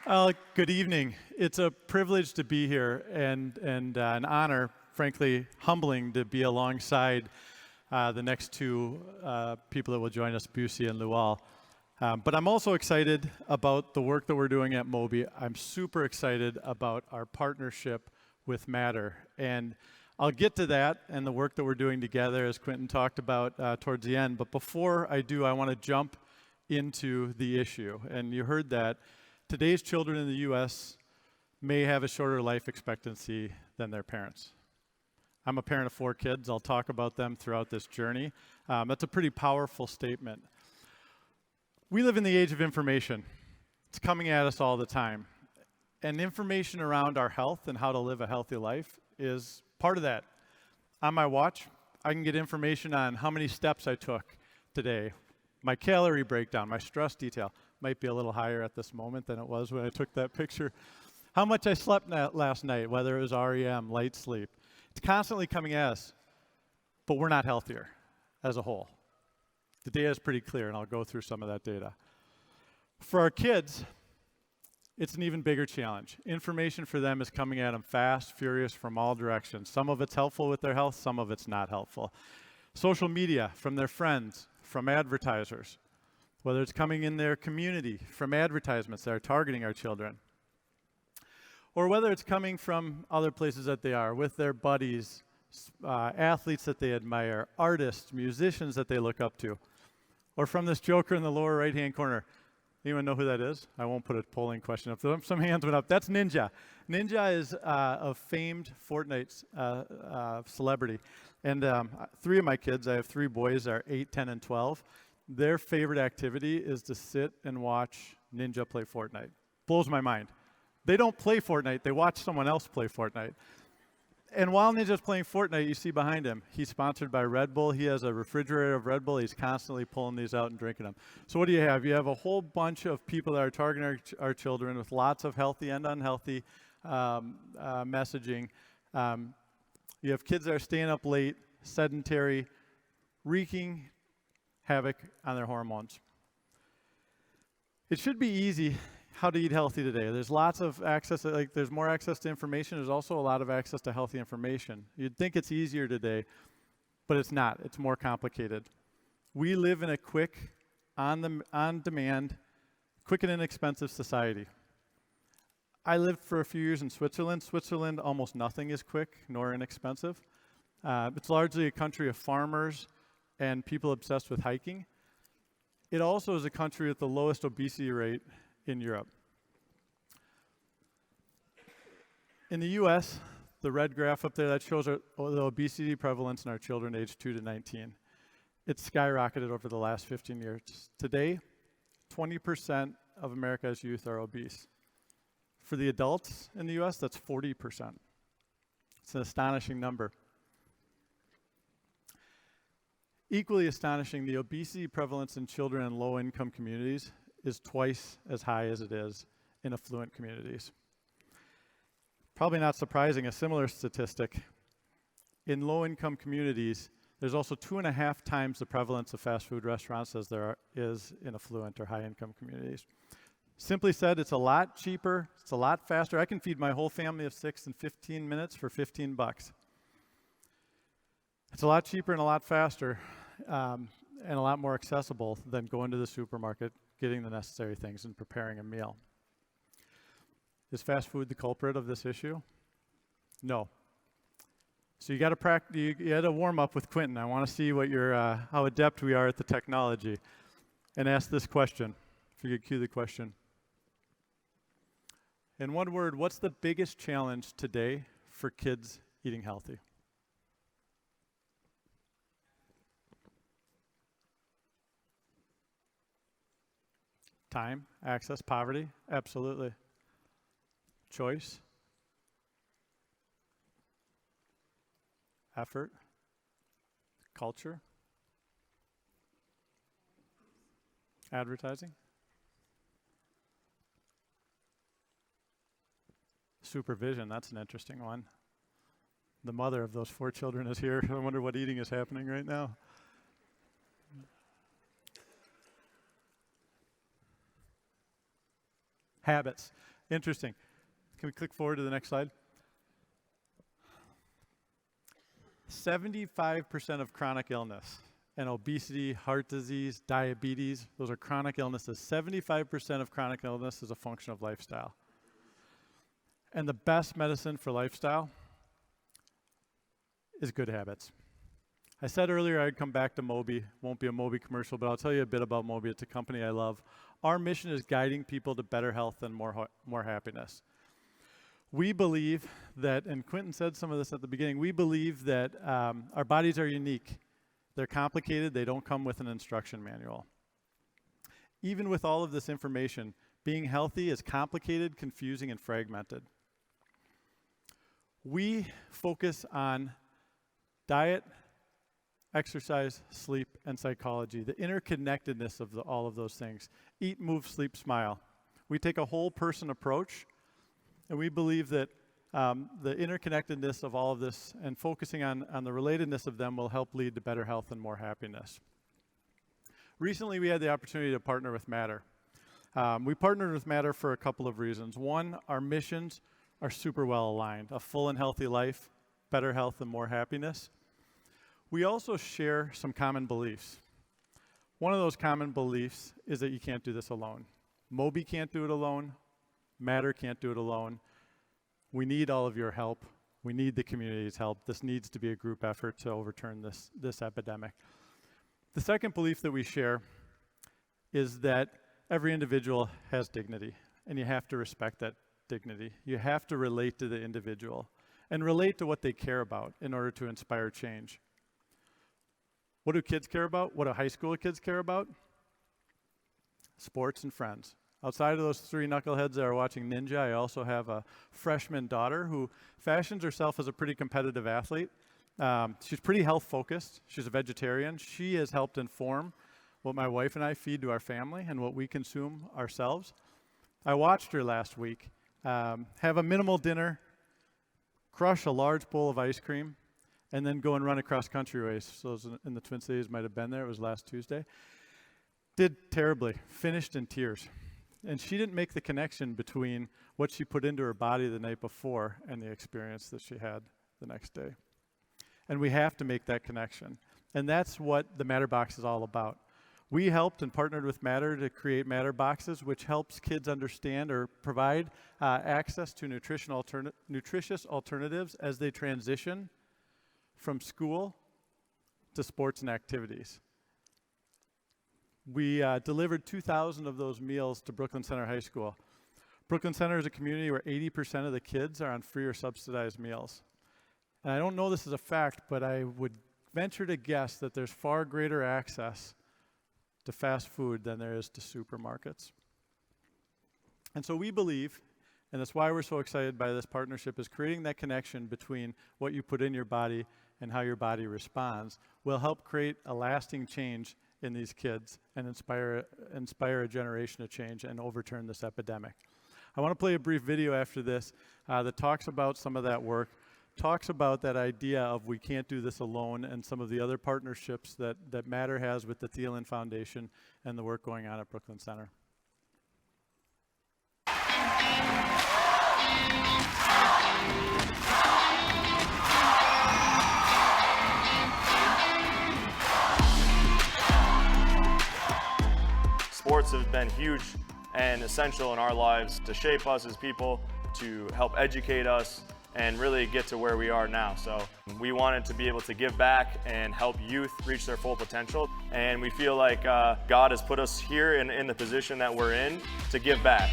Good evening. It's a privilege to be here and an honor, frankly, humbling to be alongside the next two people that will join us, Busey and Lual. But I'm also excited about the work that we're doing at Moby. I'm super excited about our partnership with Matter. And I'll get to that and the work that we're doing together, as Quentin talked about towards the end. But before I do, I want to jump into the issue. And you heard that. Today's children in the U.S. may have a shorter life expectancy than their parents. I'm a parent of 4 kids. I'll talk about them throughout this journey. That's a pretty powerful statement. We live in the age of information. It's coming at us all the time. And information around our health and how to live a healthy life is part of that. On my watch, I can get information on how many steps I took today, my calorie breakdown, my stress detail. Might be a little higher at this moment than it was when I took that picture. How much I slept last night, whether it was REM, light sleep. It's constantly coming at us, but we're not healthier as a whole. The data is pretty clear, and I'll go through some of that data. For our kids, it's an even bigger challenge. Information for them is coming at them fast, furious, from all directions. Some of it's helpful with their health, some of it's not helpful. Social media, from their friends, from advertisers. Whether it's coming in their community from advertisements that are targeting our children, or whether it's coming from other places that they are, with their buddies, athletes that they admire, artists, musicians that they look up to, or from this joker in the lower right-hand corner. Anyone know who that is? I won't put a polling question up. Some hands went up. That's Ninja. Ninja is a famed Fortnite celebrity. And 3 of my kids, I have 3 boys, are 8, 10, and 12. Their favorite activity is to sit and watch Ninja play Fortnite. Blows my mind. They don't play Fortnite, they watch someone else play Fortnite. And while Ninja's playing Fortnite, you see behind him, he's sponsored by Red Bull. He has a refrigerator of Red Bull. He's constantly pulling these out and drinking them. So what do you have? You have a whole bunch of people that are targeting our children with lots of healthy and unhealthy messaging. You have kids that are staying up late, sedentary, wreaking havoc on their hormones. It should be easy how to eat healthy today. There's lots of access, there's more access to information. There's also a lot of access to healthy information. You'd think it's easier today, but it's not. It's more complicated. We live in a quick, on-demand, quick and inexpensive society. I lived for a few years in Switzerland. Switzerland, almost nothing is quick nor inexpensive. It's largely a country of farmers and people obsessed with hiking. It also is a country with the lowest obesity rate in Europe. In the US, the red graph up there, that shows the obesity prevalence in our children aged 2 to 19. It's skyrocketed over the last 15 years. Today, 20% of America's youth are obese. For the adults in the US, that's 40%. It's an astonishing number. Equally astonishing, the obesity prevalence in children in low-income communities is twice as high as it is in affluent communities. Probably not surprising, a similar statistic. In low-income communities, there's also 2.5 times the prevalence of fast food restaurants as there is in affluent or high-income communities. Simply said, it's a lot cheaper, it's a lot faster. I can feed my whole family of 6 in 15 minutes for $15. It's a lot cheaper and a lot faster and a lot more accessible than going to the supermarket, getting the necessary things, and preparing a meal. Is fast food the culprit of this issue? No. So you got to you had to warm up with Quentin. I want to see what how adept we are at the technology, and ask this question. If you could cue the question. In one word, what's the biggest challenge today for kids eating healthy? Time, access, poverty, absolutely. Choice, effort, culture, advertising, supervision. That's an interesting one. The mother of those 4 children is here. I wonder what eating is happening right now. Habits. Interesting. Can we click forward to the next slide? 75% of chronic illness and obesity, heart disease, diabetes, those are chronic illnesses. 75% of chronic illness is a function of lifestyle. And the best medicine for lifestyle is good habits. I said earlier I'd come back to Moby. Won't be a Moby commercial, but I'll tell you a bit about Moby. It's a company I love. Our mission is guiding people to better health and more happiness. We believe that, and Quentin said some of this at the beginning, we believe that our bodies are unique. They're complicated. They don't come with an instruction manual. Even with all of this information, being healthy is complicated, confusing, and fragmented. We focus on diet, exercise, sleep, and psychology, the interconnectedness of all of those things. Eat, move, sleep, smile. We take a whole person approach, and we believe that the interconnectedness of all of this and focusing on the relatedness of them will help lead to better health and more happiness. Recently, we had the opportunity to partner with Matter. We partnered with Matter for a couple of reasons. One, our missions are super well aligned. A full and healthy life, better health, and more happiness. We also share some common beliefs. One of those common beliefs is that you can't do this alone. Moby can't do it alone. Matter can't do it alone. We need all of your help. We need the community's help. This needs to be a group effort to overturn this epidemic. The second belief that we share is that every individual has dignity, and you have to respect that dignity. You have to relate to the individual and relate to what they care about in order to inspire change. What do kids care about? What do high school kids care about? Sports and friends. Outside of those three knuckleheads that are watching Ninja, I also have a freshman daughter who fashions herself as a pretty competitive athlete. She's pretty health focused. She's a vegetarian. She has helped inform what my wife and I feed to our family and what we consume ourselves. I watched her last week have a minimal dinner, crush a large bowl of ice cream, and then go and run a cross-country race. So those in the Twin Cities might have been there. It was last Tuesday. Did terribly. Finished in tears. And she didn't make the connection between what she put into her body the night before and the experience that she had the next day. And we have to make that connection. And that's what the Matter Box is all about. We helped and partnered with Matter to create Matter Boxes, which helps kids understand or provide access to nutritious alternatives as they transition from school to sports and activities. We delivered 2,000 of those meals to Brooklyn Center High School. Brooklyn Center is a community where 80% of the kids are on free or subsidized meals. And I don't know this is a fact, but I would venture to guess that there's far greater access to fast food than there is to supermarkets. And so we believe, and that's why we're so excited by this partnership, is creating that connection between what you put in your body and how your body responds will help create a lasting change in these kids and inspire a generation of change and overturn this epidemic. I want to play a brief video after this that talks about some of that work, talks about that idea of we can't do this alone and some of the other partnerships that Matter has with the Thielen Foundation and the work going on at Brooklyn Center. Sports have been huge and essential in our lives to shape us as people, to help educate us, and really get to where we are now. So we wanted to be able to give back and help youth reach their full potential. And we feel like God has put us here in the position that we're in to give back.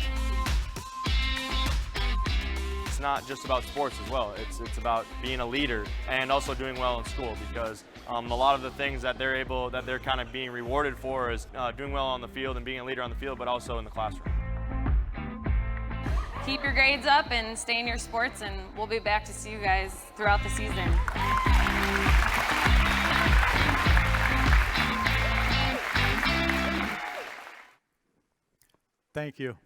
It's not just about sports as well. It's about being a leader and also doing well in school, because a lot of the things that they're kind of being rewarded for is doing well on the field and being a leader on the field, but also in the classroom. Keep your grades up and stay in your sports, and we'll be back to see you guys throughout the season. Thank you.